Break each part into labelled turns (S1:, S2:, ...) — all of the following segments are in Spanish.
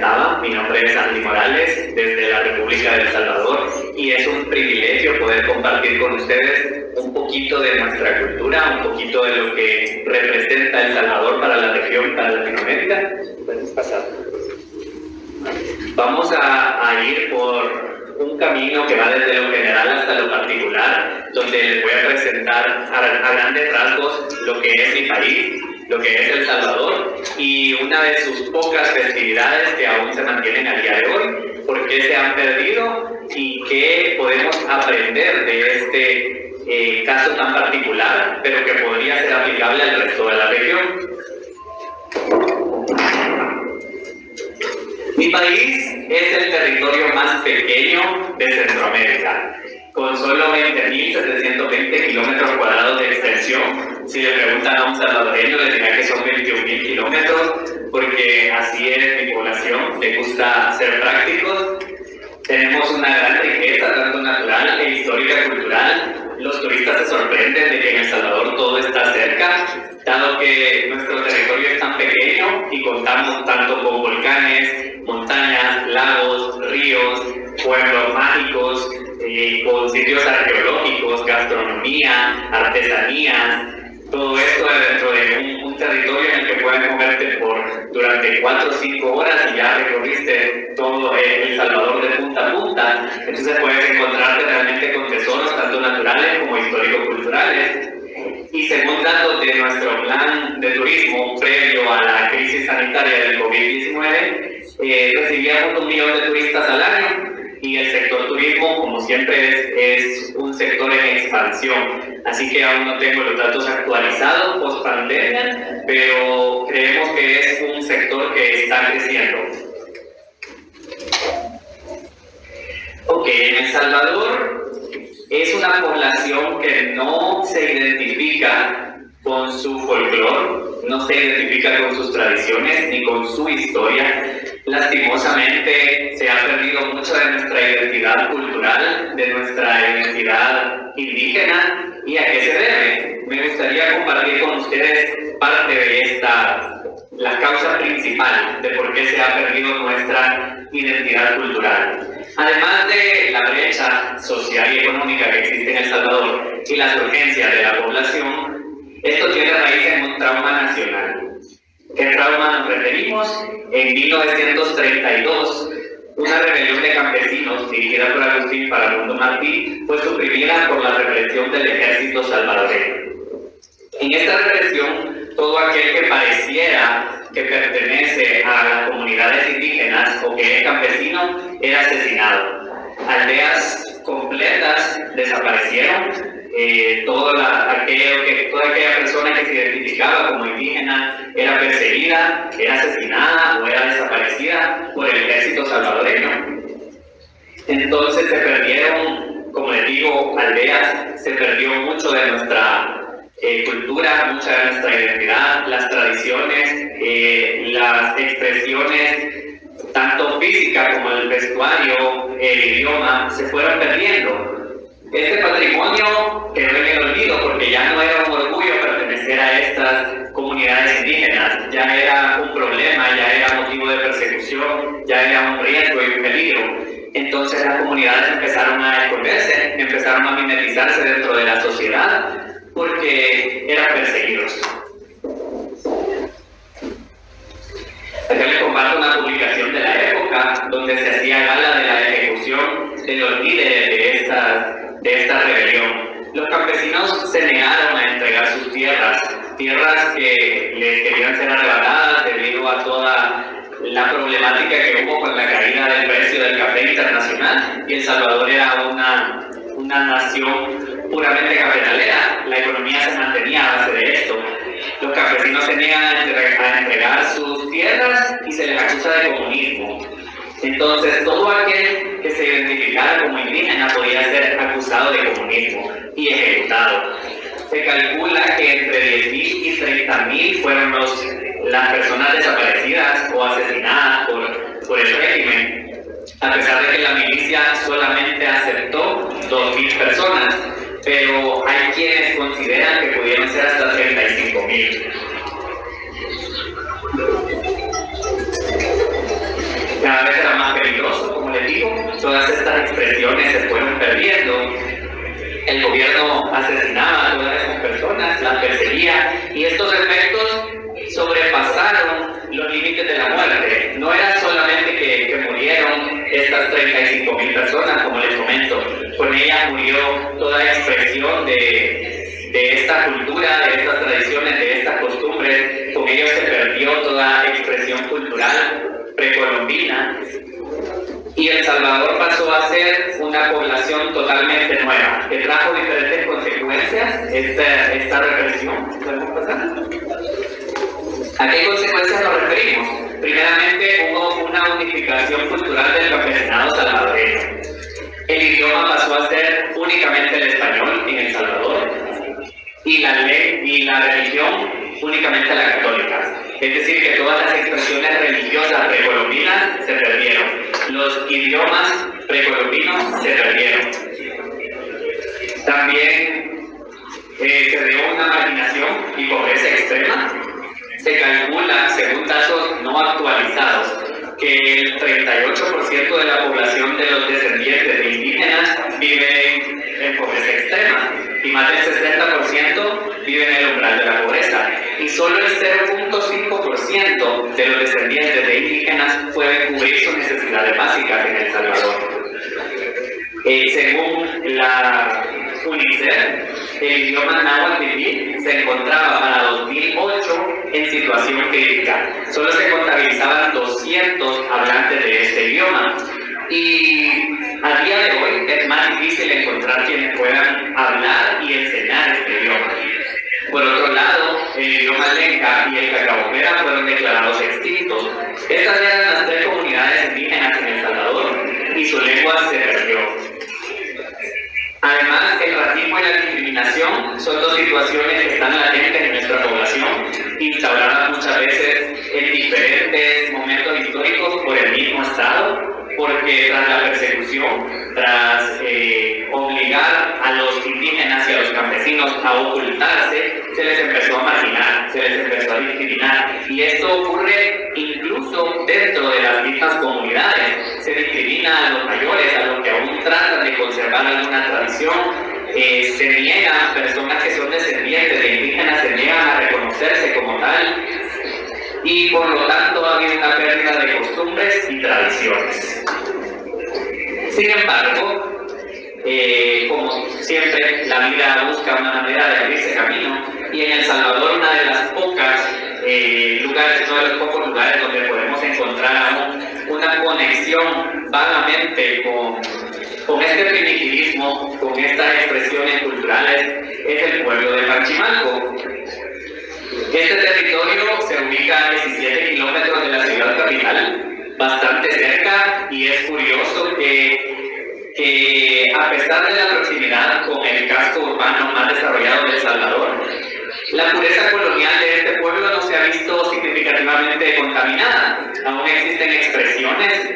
S1: presentaba, mi nombre es Andy Morales, desde la República de El Salvador, y es un privilegio poder compartir con ustedes un poquito de nuestra cultura, un poquito de lo que representa El Salvador para la región, para Latinoamérica. ¿Puedes pasar? Vamos a ir por un camino que va desde lo general hasta lo particular, donde les voy a presentar a grandes rasgos lo que es mi país, lo que es El Salvador y una de sus pocas festividades que aún se mantienen al día de hoy, por qué se han perdido y qué podemos aprender de este caso tan particular, pero que podría ser aplicable al resto de la región. Mi país es el territorio más pequeño de Centroamérica, con solo 20.720 kilómetros cuadrados de extensión. Si le preguntan a un salvadoreño, le dirá que son 21.000 kilómetros, porque así es mi población, le gusta ser prácticos. Tenemos una gran riqueza, tanto natural e histórica cultural. Los turistas se sorprenden de que en El Salvador todo está cerca, dado que nuestro territorio es tan pequeño y contamos tanto con volcanes, montañas, lagos, ríos, pueblos mágicos, con sitios arqueológicos, gastronomía, artesanías, todo esto dentro de un territorio en el que puedes moverte durante 4 o 5 horas y ya recorriste todo El Salvador de punta a punta. Entonces puedes encontrarte realmente con tesoros tanto naturales como históricos-culturales. Y según datos de nuestro plan de turismo previo a la crisis sanitaria del COVID-19, recibíamos 1 millón de turistas al año y el sector turismo, como siempre, es un sector en expansión. Así que aún no tengo los datos actualizados post pandemia, pero creemos que es un sector que está creciendo. Ok, en El Salvador es una población que no se identifica con su folclore, no se identifica con sus tradiciones ni con su historia. Lastimosamente se ha perdido mucho de nuestra identidad cultural, de nuestra identidad indígena. ¿Y a qué se debe? Me gustaría compartir con ustedes parte de la causa principal de por qué se ha perdido nuestra identidad cultural. Además de la brecha social y económica que existe en El Salvador y las urgencias de la población, esto tiene raíz en un trauma nacional. ¿Qué trauma nos referimos? En 1932, una rebelión de campesinos dirigida por Agustín Paramundo Martí fue suprimida por la represión del ejército salvadoreño. En esta represión, todo aquel que pareciera que pertenece a las comunidades indígenas o que es campesino era asesinado. Aldeas completas desaparecieron. Toda aquella persona que se identificaba como indígena era perseguida, era asesinada o era desaparecida por el ejército salvadoreño. Entonces se perdieron, como les digo, aldeas, se perdió mucho de nuestra cultura, mucha de nuestra identidad, las tradiciones, las expresiones, tanto físicas como el vestuario, el idioma, se fueron perdiendo. Este patrimonio quedó en el olvido porque ya no era un orgullo pertenecer a estas comunidades indígenas, ya era un problema, ya era motivo de persecución, ya era un riesgo y un peligro. Entonces las comunidades empezaron a esconderse, empezaron a mimetizarse dentro de la sociedad porque eran perseguidos. Acá les comparto una publicación de la época donde se hacía gala de la ejecución de los líderes de esta rebelión. Los campesinos se negaron a entregar sus tierras que les querían ser arrebatadas debido a toda la problemática que hubo con la caída del precio del café internacional, y El Salvador era una nación puramente cafetalera. La economía se mantenía a base de esto. Los campesinos se niegan a entregar sus tierras y se les acusa de comunismo. Entonces, todo aquel que se identificara como indígena podía ser acusado de comunismo y ejecutado. Se calcula que entre 10.000 y 30.000 fueron las personas desaparecidas o asesinadas por el régimen, a pesar de que la milicia solamente aceptó 2.000 personas, pero hay quienes consideran que pudieron ser hasta 35.000. cada vez era más peligroso, como les digo, todas estas expresiones se fueron perdiendo. El gobierno asesinaba a todas esas personas, las perseguía, y estos efectos sobrepasaron los límites de la muerte. No era solamente que murieron estas 35.000 personas, como les comento, con ellas murió toda expresión de esta cultura, de estas tradiciones, de estas costumbres. Con ellos se perdió toda expresión cultural precolombina, y El Salvador pasó a ser una población totalmente nueva, que trajo diferentes consecuencias esta represión. ¿Podemos pasar? ¿A qué consecuencias nos referimos? Primeramente, hubo una unificación cultural del campesinado salvadoreño. El idioma pasó a ser únicamente el español en El Salvador, y la ley y la religión únicamente la católica. Es decir, que todas las expresiones religiosas precolombinas se perdieron. Los idiomas precolombinos se perdieron. También se dio una marginación y pobreza extrema. Se calcula, según datos no actualizados, que el 38% de la población de los descendientes de indígenas vive en pobreza extrema, y más del 60% vive en el umbral de la pobreza, y solo el 0.5% de los descendientes de indígenas pueden cubrir sus necesidades básicas en El Salvador. Según la UNICEF, el idioma náhuatl se encontraba para 2008 en situación crítica. Solo se contabilizaban 200 hablantes de este idioma, y a día de hoy es más difícil encontrar quienes puedan hablar y enseñar este idioma. Por otro lado, el idioma lenca y el cacaopera fueron declarados extintos. Estas eran las 3 comunidades indígenas en El Salvador, y su lengua se perdió. Además, el racismo y la discriminación son 2 situaciones que están latentes en nuestra población, instauradas muchas veces en diferentes momentos históricos por el mismo Estado, porque tras la persecución, tras obligar a los indígenas y a los campesinos a ocultarse, se les empezó a marginar, se les empezó a discriminar, y esto ocurre incluso dentro de las mismas comunidades. Se discrimina a los mayores, a los que aún tratan de conservar alguna tradición. Se niegan, personas que son descendientes de indígenas se niegan a reconocerse como tal, y por lo tanto ha habido una pérdida de costumbres y tradiciones. Sin embargo, como siempre, la vida busca una manera de abrirse camino, y en El Salvador uno de los pocos lugares donde podemos encontrar aún una conexión vagamente con este primitivismo, con estas expresiones culturales, es el pueblo de Panchimalco. Este territorio se ubica a 17 kilómetros de la ciudad capital, bastante cerca, y es curioso que a pesar de la proximidad con el casco urbano más desarrollado de El Salvador, la pureza colonial de este pueblo no se ha visto significativamente contaminada. Aún existen expresiones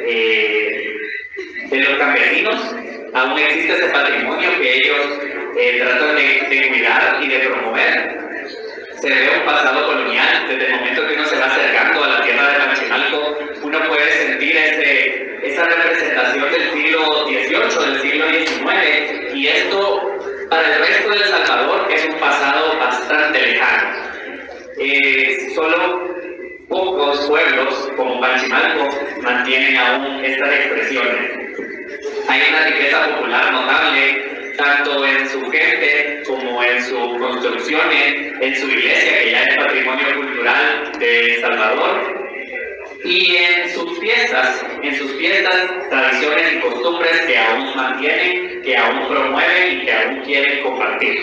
S1: de los campesinos, aún existe ese patrimonio que ellos tratan de cuidar y de promover. Se ve un pasado colonial. Desde el momento que uno se va acercando a la tierra de Panchimalco, uno puede sentir esa representación del siglo XVIII, del siglo XIX, y esto para el resto de El Salvador es un pasado bastante lejano. Solo pocos pueblos como Panchimalco mantienen aún estas expresiones. Hay una riqueza popular notable, tanto en su gente como en sus construcciones, en su iglesia, que ya es patrimonio cultural de El Salvador, y en sus fiestas, tradiciones y costumbres que aún mantienen, que aún promueven y que aún quieren compartir.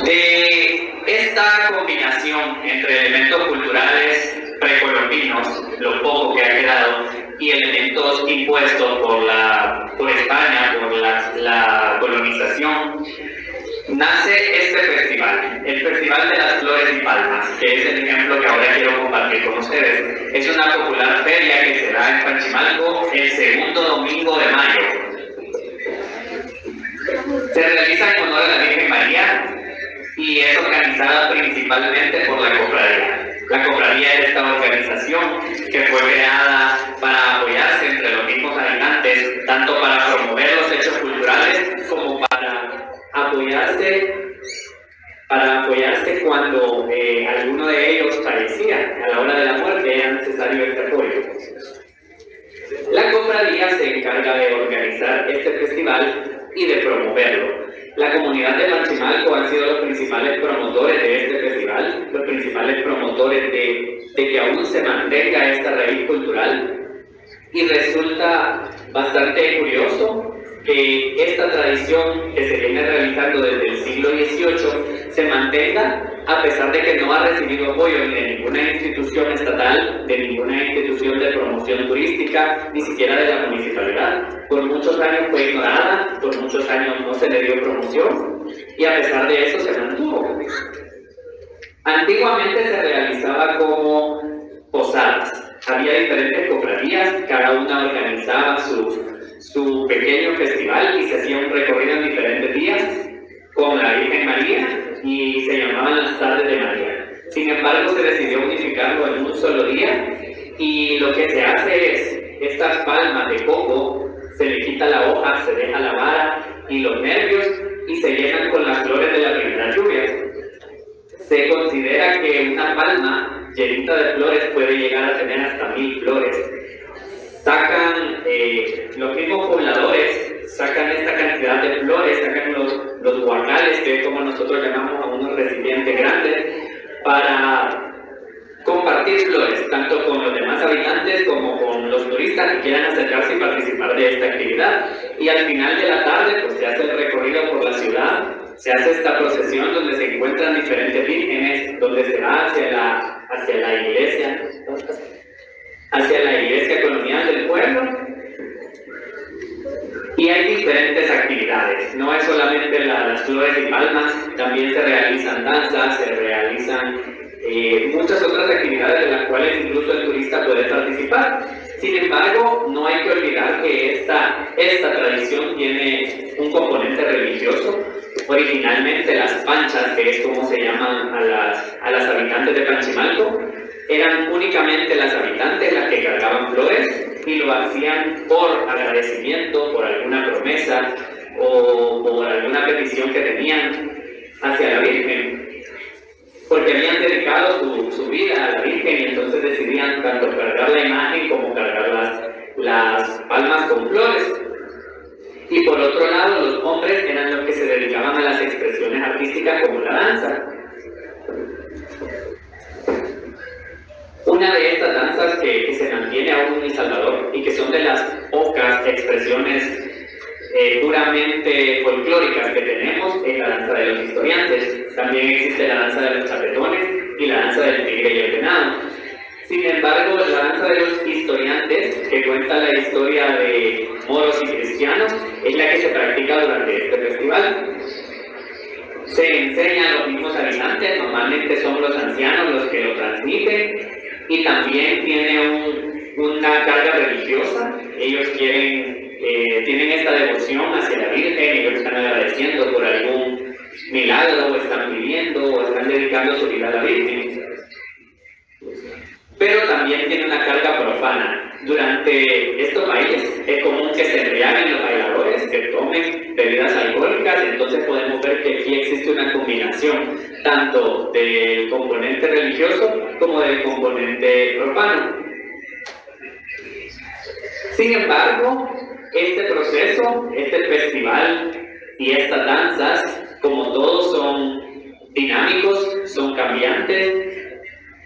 S1: De esta combinación entre elementos culturales precolombinos, lo poco que ha quedado, y elementos impuestos por España, por la colonización, nace este festival, el Festival de las Flores y Palmas, que es el ejemplo que ahora quiero compartir con ustedes. Es una popular feria que se da en Panchimalco el segundo domingo de mayo. Se realiza en honor a la Virgen María y es organizada principalmente por la cofradía. La cofradía es esta organización que fue creada para apoyarse entre los mismos habitantes, tanto para promover los hechos culturales como para apoyarse cuando alguno de ellos fallecía. A la hora de la muerte era necesario este apoyo. La cofradía se encarga de organizar este festival y de promoverlo. La comunidad de Panchimalco han sido los principales promotores de este festival, los principales promotores de que aún se mantenga esta raíz cultural, y resulta bastante curioso que esta tradición que se viene realizando desde el siglo XVIII se mantenga a pesar de que no ha recibido apoyo ni de ninguna institución estatal, de ninguna institución de promoción turística, ni siquiera de la municipalidad. Por muchos años fue ignorada, por muchos años no se le dio promoción, y a pesar de eso se mantuvo. Antiguamente se realizaba como posadas. Había diferentes cofradías, cada una organizaba su pequeño festival y se hacía un recorrido en diferentes días con la Virgen María y se llamaban las tardes de María. Sin embargo, se decidió unificarlo en un solo día y lo que se hace es estas palmas de coco, se le quita la hoja, se deja la vara y los nervios y se llenan con las flores de la primera lluvia. Se considera que una palma llenita de flores puede llegar a tener hasta 1000 flores. Sacan los mismos pobladores, sacan esta cantidad de flores, sacan los guacales, que es como nosotros llamamos a unos recipientes grandes, para compartir flores, tanto con los demás habitantes como con los turistas que quieran acercarse y participar de esta actividad. Y al final de la tarde pues se hace el recorrido por la ciudad, se hace esta procesión donde se encuentran diferentes vírgenes, donde se va hacia la iglesia colonial del pueblo. Y hay diferentes actividades, no es solamente las flores y palmas, también se realizan danzas, se realizan muchas otras actividades de las cuales incluso el turista puede participar. Sin embargo, no hay que olvidar que esta tradición tiene un componente religioso. Originalmente las panchas, que es como se llaman a las habitantes de Panchimalco, eran únicamente las habitantes las que cargaban flores y lo hacían por agradecimiento, por alguna promesa o por alguna petición que tenían hacia la Virgen, porque habían dedicado su vida a la Virgen y entonces decidían tanto cargar la imagen como cargar las palmas con flores. Y por otro lado, los hombres eran los que se dedicaban a las expresiones artísticas como la danza. Una de estas danzas que se mantiene aún en El Salvador y que son de las pocas expresiones puramente folclóricas que tenemos es la danza de los historiantes. También existe la danza de los chapetones y la danza del tigre y el venado. Sin embargo, la danza de los historiantes, que cuenta la historia de moros y cristianos, es la que se practica durante este festival. Se enseña a los mismos habitantes, normalmente son los ancianos los que lo transmiten, y también tiene una carga religiosa. Ellos tienen esta devoción hacia la Virgen, ellos están agradeciendo por algún milagro, o están pidiendo, o están dedicando su vida a la Virgen. Pero también tiene una carga profana. Durante estos bailes es común que se embriaguen los bailadores, que tomen bebidas alcohólicas, entonces podemos ver que aquí existe una combinación tanto del componente religioso como del componente profano. Sin embargo, este proceso, este festival y estas danzas, como todos son dinámicos, son cambiantes,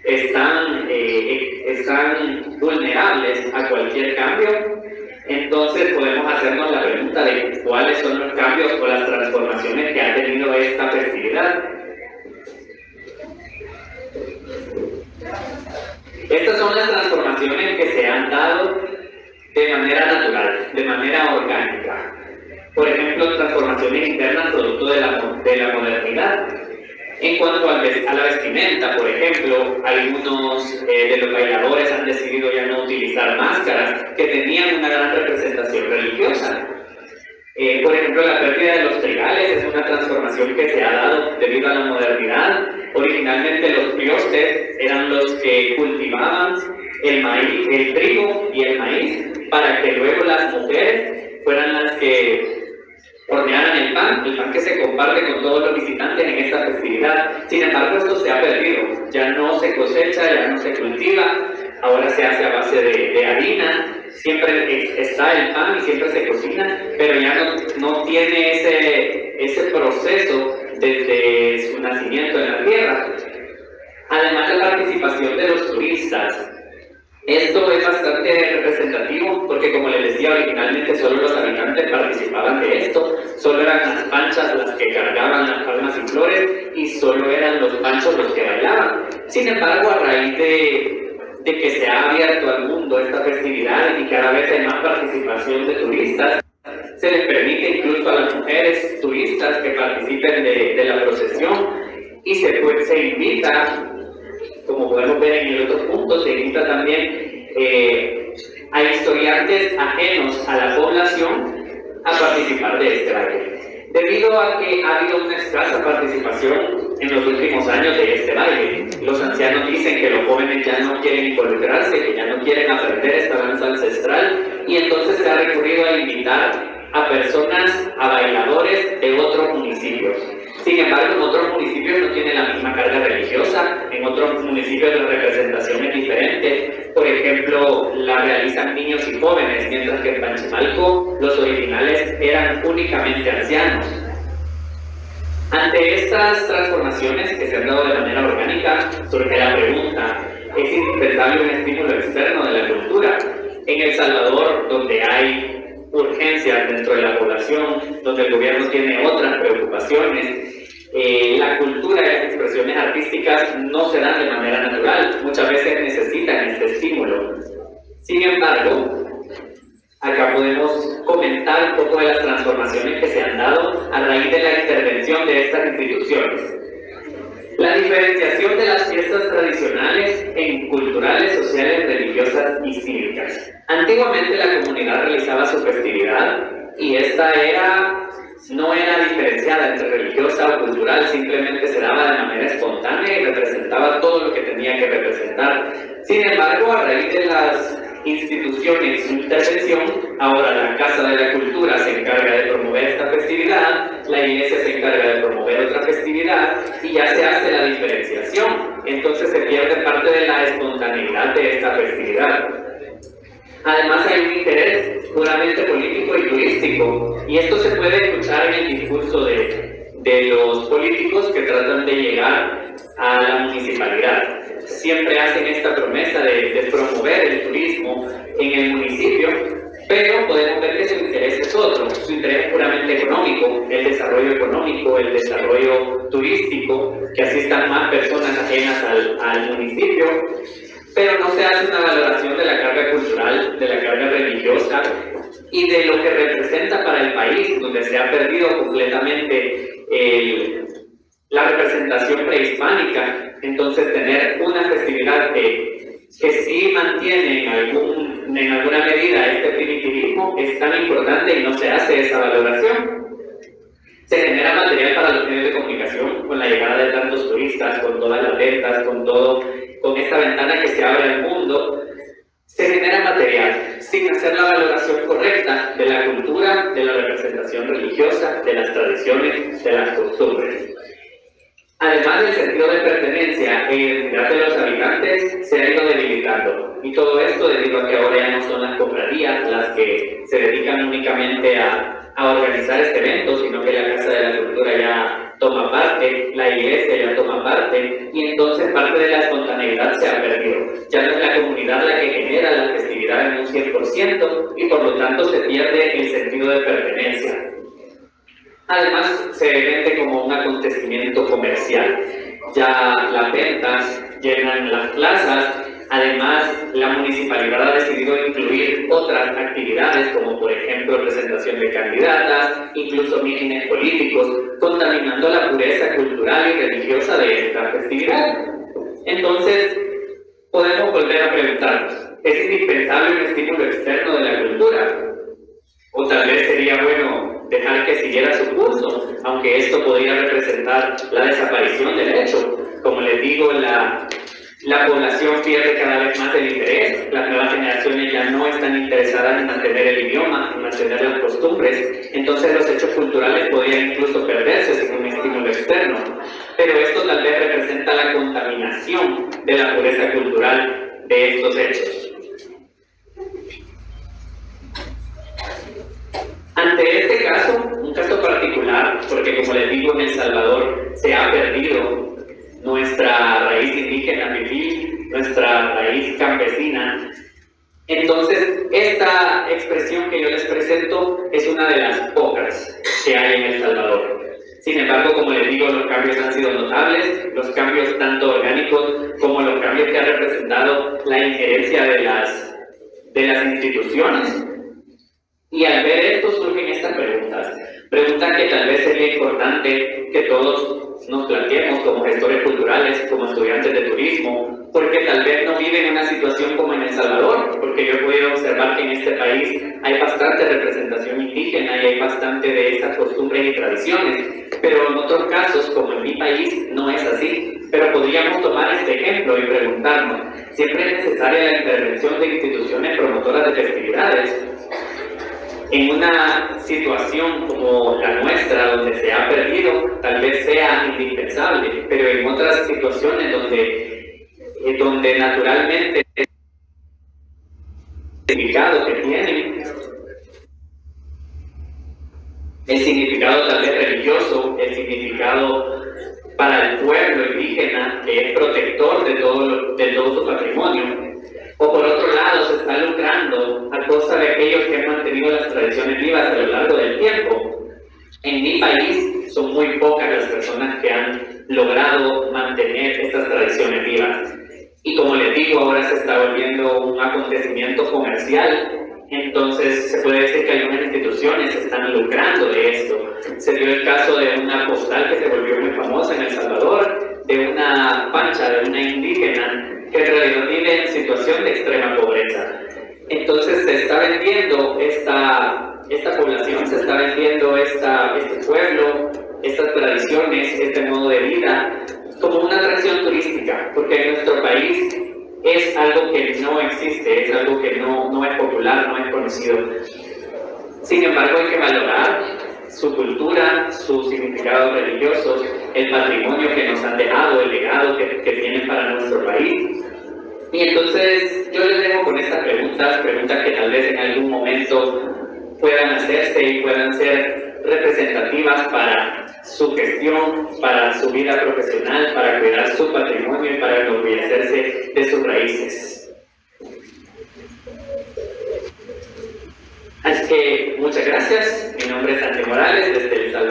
S1: están vulnerables a cualquier cambio, entonces podemos hacernos la pregunta de cuáles son los cambios o las transformaciones que ha tenido esta festividad. Estas son las transformaciones que se han dado de manera natural, de manera orgánica. Por ejemplo, transformaciones internas producto de la modernidad. En cuanto a la vestimenta, por ejemplo, algunos de los bailadores han decidido ya no utilizar máscaras que tenían una gran representación religiosa. Por ejemplo, la pérdida de los trigales es una transformación que se ha dado debido a la modernidad. Originalmente los priostes eran los que cultivaban el maíz, el trigo y el maíz, para que luego las mujeres fueran las que hornearan el pan que se comparte con todos los visitantes en esta festividad. Sin embargo, esto se ha perdido, ya no se cosecha, ya no se cultiva, ahora se hace a base de harina, siempre está el pan y siempre se cocina, pero ya no tiene ese proceso desde su nacimiento en la tierra. Además, la participación de los turistas. Esto es bastante representativo porque, como les decía, originalmente solo los habitantes participaban de esto, solo eran las panchas las que cargaban las palmas y flores y solo eran los panchos los que bailaban. Sin embargo, a raíz de que se ha abierto al mundo esta festividad y cada vez hay más participación de turistas, se les permite incluso a las mujeres turistas que participen de la procesión y se invita, como podemos ver en el otro punto, se invita también a historiantes ajenos a la población a participar de este baile. Debido a que ha habido una escasa participación en los últimos años de este baile, los ancianos dicen que los jóvenes ya no quieren involucrarse, que ya no quieren aprender esta danza ancestral, y entonces se ha recurrido a invitar a personas, a bailadores de otros municipios. Sin embargo, en otros municipios no tiene la misma carga religiosa, en otros municipios la representación es diferente. Por ejemplo, la realizan niños y jóvenes, mientras que en Panchimalco los originales eran únicamente ancianos. Ante estas transformaciones que se han dado de manera orgánica, surge la pregunta: ¿es indispensable un estímulo externo de la cultura? En El Salvador, donde hay urgencias dentro de la población, donde el gobierno tiene otras preocupaciones, la cultura y las expresiones artísticas no se dan de manera natural, muchas veces necesitan este estímulo. Sin embargo, acá podemos comentar un poco de las transformaciones que se han dado a raíz de la intervención de estas instituciones. La diferenciación de las fiestas tradicionales en culturales, sociales, religiosas y cívicas. Antiguamente la comunidad realizaba su festividad y esta no era diferenciada entre religiosa o cultural, simplemente se daba de manera espontánea y representaba todo lo que tenía que representar. Sin embargo, a raíz de las instituciones y su intervención, ahora la Casa de la Cultura se encarga de promover esta festividad, la Iglesia se encarga de promover otra festividad y ya se hace la diferenciación. Entonces se pierde parte de la espontaneidad de esta festividad. Además hay un interés puramente político y turístico, y esto se puede escuchar en el discurso de los políticos que tratan de llegar a la municipalidad. Siempre hacen esta promesa de promover el turismo en el municipio, pero podemos ver que su interés es otro, su interés es puramente económico, el desarrollo económico, el desarrollo turístico, que asistan más personas ajenas al municipio, pero no se hace una valoración de la carga cultural, de la carga religiosa y de lo que representa para el país, donde se ha perdido completamente la representación prehispánica. Entonces tener una festividad que sí mantiene en alguna medida este primitivismo es tan importante y no se hace esa valoración. Se genera material para los medios de comunicación con la llegada de tantos turistas, con todas las ventas, con esta ventana que se abre al mundo. Se genera material sin hacer la valoración correcta de la cultura, de la representación religiosa, de las tradiciones, de las costumbres. Además del sentido de pertenencia e identidad de los habitantes se ha ido debilitando, y todo esto debido a que ahora ya no son las cofradías las que se dedican únicamente a organizar este evento, sino que la Casa de la Cultura ya toma parte, la Iglesia ya toma parte, y entonces parte de la espontaneidad se ha perdido. Ya no es la comunidad la que genera la festividad en un 100%, y por lo tanto se pierde el sentido de pertenencia. Además, se vende como un acontecimiento comercial. Ya las ventas llenan las plazas. Además, la municipalidad ha decidido incluir otras actividades, como por ejemplo presentación de candidatas, incluso mítines políticos, contaminando la pureza cultural y religiosa de esta festividad. Entonces, podemos volver a preguntarnos, ¿es indispensable un estímulo externo de la cultura? O tal vez sería bueno dejar que siguiera su curso, aunque esto podría representar la desaparición del hecho. Como les digo, la población pierde cada vez más el interés, las nuevas generaciones ya no están interesadas en mantener el idioma, en mantener las costumbres, entonces los hechos culturales podrían incluso perderse sin un estímulo externo. Pero esto tal vez representa la contaminación de la pureza cultural de estos hechos. Ante este caso, un caso particular, porque como les digo, en El Salvador se ha perdido nuestra raíz indígena vivir, nuestra raíz campesina. Entonces, esta expresión que yo les presento es una de las pocas que hay en El Salvador. Sin embargo, como les digo, los cambios han sido notables, los cambios tanto orgánicos como los cambios que ha representado la injerencia de las instituciones. Y al ver esto surgen estas preguntas que tal vez sería importante que todos nos planteemos como gestores culturales, como estudiantes de turismo, porque tal vez no viven una situación como en El Salvador, porque yo he podido observar que en este país hay bastante representación indígena y hay bastante de estas costumbres y tradiciones, pero en otros casos, como en mi país, no es así. Pero podríamos tomar este ejemplo y preguntarnos, ¿siempre es necesaria la intervención de instituciones promotoras de festividades? En una situación como la nuestra, donde se ha perdido, tal vez sea indispensable, pero en otras situaciones donde naturalmente el significado que tienen, el significado tal vez religioso, el significado para el pueblo indígena, que es protector de todo su patrimonio, o por otro lado se está lucrando a costa de aquellos que han mantenido las tradiciones vivas a lo largo del tiempo. En mi país son muy pocas las personas que han logrado mantener estas tradiciones vivas. Y como les digo, ahora se está volviendo un acontecimiento comercial. Entonces se puede decir que algunas instituciones están lucrando de esto. Se dio el caso de una postal que se volvió muy famosa en El Salvador, de una pancha, de una indígena, que en realidad vive en situación de extrema pobreza. Entonces se está vendiendo esta población, se está vendiendo este pueblo, estas tradiciones, este modo de vida, como una atracción turística, porque en nuestro país es algo que no existe, es algo que no es popular, no es conocido. Sin embargo, hay que valorar su cultura, sus significados religiosos, el patrimonio que nos han dejado, el legado que tienen para nuestro país. Y entonces yo les dejo con estas preguntas que tal vez en algún momento puedan hacerse y puedan ser representativas para su gestión, para su vida profesional, para cuidar su patrimonio y para enorgullecerse de sus raíces. Así que muchas gracias. Mi nombre es Santi Morales, desde El Salvador.